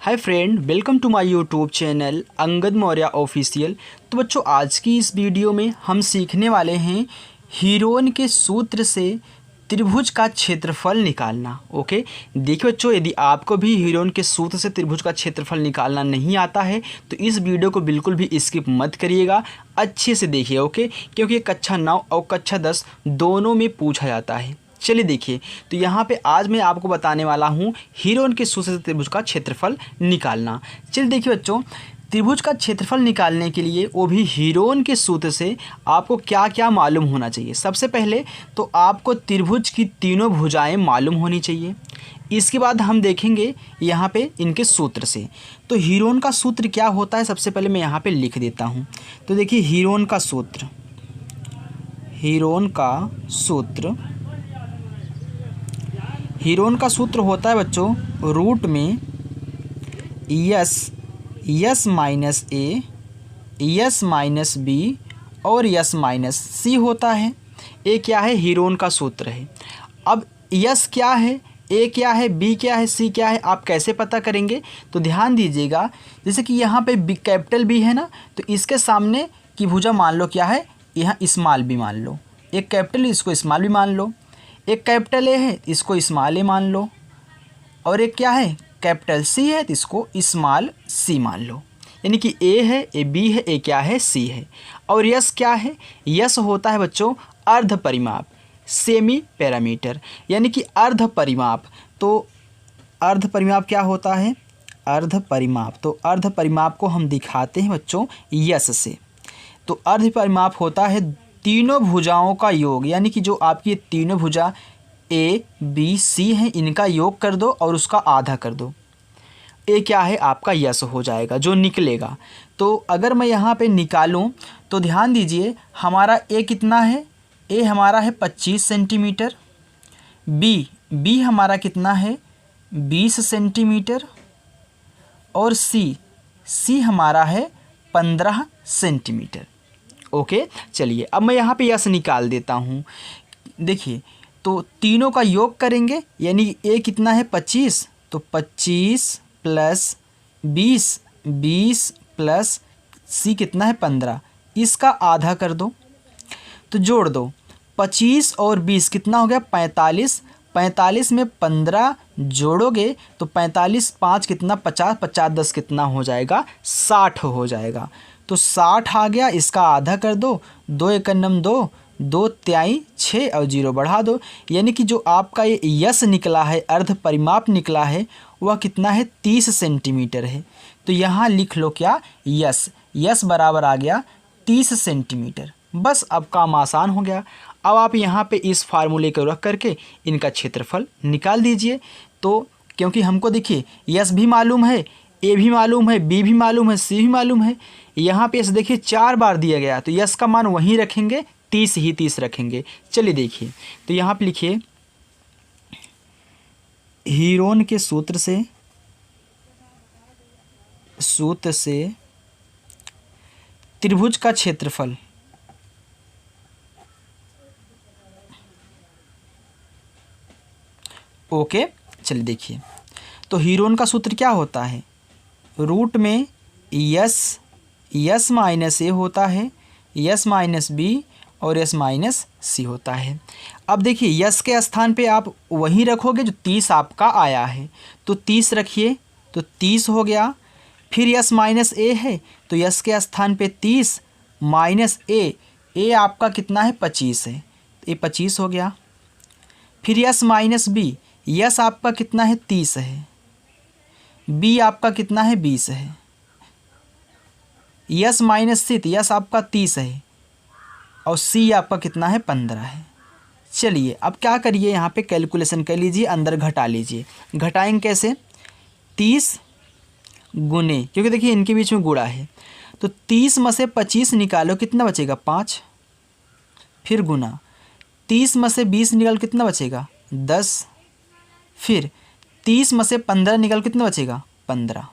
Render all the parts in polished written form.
Hi friend, welcome to my YouTube channel Angad Maurya official. तो बच्चों, आज की इस वीडियो में हम सीखने वाले हैं हीरोन के सूत्र से त्रिभुज का क्षेत्रफल निकालना। ओके, देखिए बच्चों, यदि आपको भी हीरोन के सूत्र से त्रिभुज का क्षेत्रफल निकालना नहीं आता है तो इस वीडियो को बिल्कुल भी स्किप मत करिएगा, अच्छे से देखिए। ओके, क्योंकि कक्षा 9 और कक्षा 10 दोनों में पूछा जाता है। चलिए देखिए, तो यहाँ पे आज मैं आपको बताने वाला हूँ हीरोन के सूत्र से त्रिभुज का क्षेत्रफल निकालना। चलिए देखिए बच्चों, त्रिभुज का क्षेत्रफल निकालने के लिए वो भी हीरोन के सूत्र से आपको क्या क्या मालूम होना चाहिए। सबसे पहले तो आपको त्रिभुज की तीनों भुजाएं मालूम होनी चाहिए। इसके बाद हम देखेंगे यहाँ पे इनके सूत्र से। तो हीरोन का सूत्र क्या होता है, सबसे पहले मैं यहाँ पे लिख देता हूँ। तो देखिए, हीरोन का सूत्र हीरोन का सूत्र होता है बच्चों रूट में यस माइनस ए, यस माइनस बी और यस माइनस सी होता है। ए क्या है, हीरोन का सूत्र है। अब यस क्या है, ए क्या है, बी क्या है, सी क्या है, आप कैसे पता करेंगे? तो ध्यान दीजिएगा, जैसे कि यहाँ पे बी कैपिटल बी है ना, तो इसके सामने की भुजा मान लो क्या है, यहाँ स्मॉल बी मान लो। एक कैपिटल, इसको स्मॉल बी मान लो। एक कैपिटल ए है, इसको स्मॉल ए मान लो। और एक क्या है, कैपिटल सी है, तो इसको स्मॉल सी मान लो। यानी कि ए है, ए बी है, ए क्या है, सी है। और यस क्या है, यस होता है बच्चों अर्ध परिमाप, सेमी पैरामीटर, यानी कि अर्ध परिमाप। तो अर्ध परिमाप क्या होता है, अर्ध परिमाप। तो अर्ध परिमाप को हम दिखाते हैं बच्चों यस से। तो अर्ध परिमाप होता है तीनों भुजाओं का योग, यानी कि जो आपकी तीनों भुजा ए बी सी हैं, इनका योग कर दो और उसका आधा कर दो। ए क्या है, आपका यस हो जाएगा जो निकलेगा। तो अगर मैं यहाँ पे निकालूं तो ध्यान दीजिए, हमारा ए कितना है, ए हमारा है 25 सेंटीमीटर। बी हमारा कितना है, 20 सेंटीमीटर। और सी हमारा है 15 सेंटीमीटर। ओके, चलिए अब मैं यहाँ पे यस निकाल देता हूँ। देखिए, तो तीनों का योग करेंगे, यानी ए कितना है 25, तो 25 प्लस 20 प्लस सी कितना है 15, इसका आधा कर दो। तो जोड़ दो, 25 और 20 कितना हो गया 45। 45 में 15 जोड़ोगे तो 45 5 कितना 50, 50 10 कितना हो जाएगा 60 हो जाएगा। तो 60 आ गया, इसका आधा कर दो। 2 एकन्नम 2, 2 तिहाई 6 और 0 बढ़ा दो। यानी कि जो आपका ये यस निकला है, अर्ध परिमाप निकला है, वह कितना है 30 सेंटीमीटर है। तो यहाँ लिख लो क्या, यस बराबर आ गया 30 सेंटीमीटर। बस अब काम आसान हो गया। अब आप यहाँ पे इस फार्मूले को रख करके इनका क्षेत्रफल निकाल दीजिए। तो क्योंकि हमको देखिए यस भी मालूम है, ए भी मालूम है, बी भी मालूम है, सी भी मालूम है। यहाँ पे देखिए 4 बार दिया गया, तो यस का मान वहीं रखेंगे, 30 रखेंगे। चलिए देखिए, तो यहाँ पे लिखिए हीरोन के सूत्र से त्रिभुज का क्षेत्रफल ओके। चलिए देखिए, तो हीरोन का सूत्र क्या होता है, रूट में यस माइनस ए होता है, यस माइनस बी और यस माइनस सी होता है। अब देखिए, यस के स्थान पे आप वही रखोगे जो 30 आपका आया है, तो 30 रखिए, तो 30 हो गया। फिर यस माइनस ए है, तो यस के स्थान पे 30 माइनस ए आपका कितना है 25 है, ये 25 हो गया। फिर यस माइनस बी, यस आपका कितना है 30 है, बी आपका कितना है 20 है। यस माइनस सी, यस आपका 30 है और सी आपका कितना है 15 है। चलिए अब क्या करिए, यहाँ पे कैलकुलेशन कर लीजिए, अंदर घटा लीजिए। घटाएंगे कैसे, 30 गुने, क्योंकि देखिए इनके बीच में गुणा है, तो 30 में से 25 निकालो, कितना बचेगा 5। फिर गुना, 30 में से 20 निकाल, कितना बचेगा 10। फिर 30 में से 15 निकाल, कितना बचेगा 15।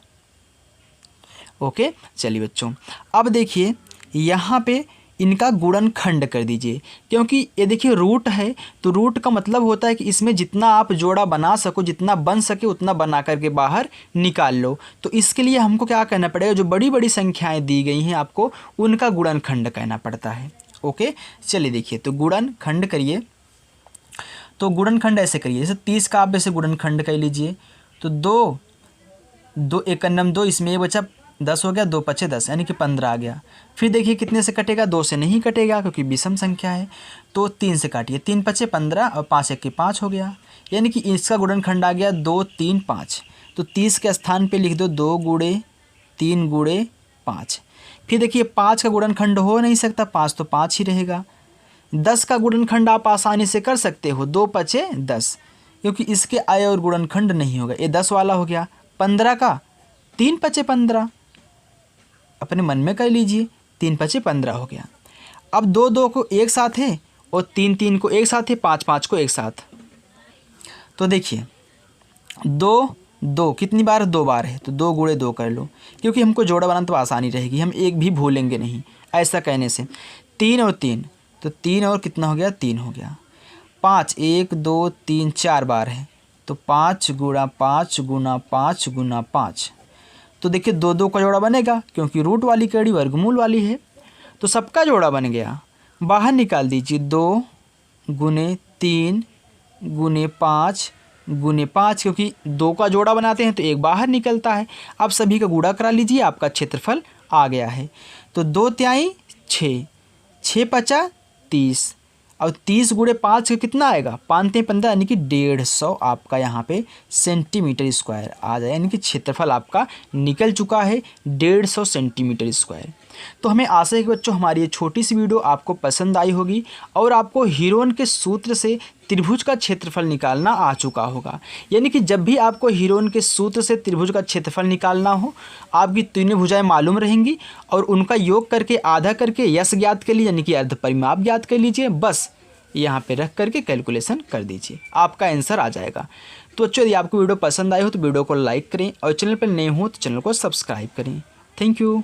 ओके, चलिए बच्चों, अब देखिए यहाँ पे इनका गुणनखंड कर दीजिए, क्योंकि ये देखिए रूट है तो रूट का मतलब होता है कि इसमें जितना आप जोड़ा बना सको, जितना बन सके उतना बना करके बाहर निकाल लो। तो इसके लिए हमको क्या करना पड़ेगा, जो बड़ी बड़ी संख्याएं दी गई हैं आपको उनका गुणनखंड कहना पड़ता है। ओके, चलिए देखिए, तो गुणनखंड करिए। तो गुणनखंड ऐसे करिए, जैसे 30 का आप ऐसे गुणनखंड कर लीजिए। तो 2 एक नम 2, इसमें ये बचा 10 हो गया, 2 पचे 10 यानी कि 15 आ गया। फिर देखिए कितने से कटेगा, 2 से नहीं कटेगा क्योंकि विषम संख्या है। तो 3 से काटिए, 3 पचे 15 और 5 एक 5 हो गया, यानी कि इसका गुणनखंड आ गया 2 3 5। तो 30 के स्थान पे लिख दो 2 गुणे 3 गुणे 5। फिर देखिए 5 का गुणनखंड हो नहीं सकता, 5 तो 5 ही रहेगा। 10 का गुणनखंड आप आसानी से कर सकते हो, 2 पचे 10, क्योंकि इसके आय और गुणनखंड नहीं होगा, ये 10 वाला हो गया। 15 का 3 पचे 15, अपने मन में कर लीजिए, 3 पचे 15 हो गया। अब 2 2 को एक साथ है और 3 3 को एक साथ है, 5 5 को एक साथ। तो देखिए 2 2 कितनी बार, 2 बार है, तो 2 गुणे 2 कर लो, क्योंकि हमको जोड़ा बनाना तो आसानी रहेगी, हम एक भी भूलेंगे नहीं ऐसा कहने से। 3 और 3, तो 3 और कितना हो गया, 3 हो गया। 5 1 2 3 4 बार है, तो 5 गुणा 5 गुणा 5 गुणा 5। तो देखिए 2 2 का जोड़ा बनेगा, क्योंकि रूट वाली कड़ी वर्गमूल वाली है, तो सबका जोड़ा बन गया। बाहर निकाल दीजिए, 2 गुने 3 गुने 5 गुने 5, क्योंकि 2 का जोड़ा बनाते हैं तो एक बाहर निकलता है। अब सभी का गुणा करा लीजिए, आपका क्षेत्रफल आ गया है। तो 2 तिहाई 6, 6 पचा 30, और 30 गुणे 5 का कितना आएगा, 5 3 15, यानी कि 150 आपका यहाँ पे सेंटीमीटर स्क्वायर आ जाए, यानी कि क्षेत्रफल आपका निकल चुका है 150 सेंटीमीटर स्क्वायर। तो हमें आशा है कि बच्चों हमारी ये छोटी सी वीडियो आपको पसंद आई होगी और आपको हीरोन के सूत्र से त्रिभुज का क्षेत्रफल निकालना आ चुका होगा। यानी कि जब भी आपको हीरोन के सूत्र से त्रिभुज का क्षेत्रफल निकालना हो, आपकी तीनों भुजाएं मालूम रहेंगी और उनका योग करके आधा करके यश ज्ञात कर लीजिए, यानी कि अर्ध परिमाप ज्ञात कर लीजिए, बस यहाँ पे रख करके कैलकुलेशन कर दीजिए, आपका आंसर आ जाएगा। तो बच्चों यदि आपको वीडियो पसंद आई हो तो वीडियो को लाइक करें और चैनल पर नए हो तो चैनल को सब्सक्राइब करें। Thank you.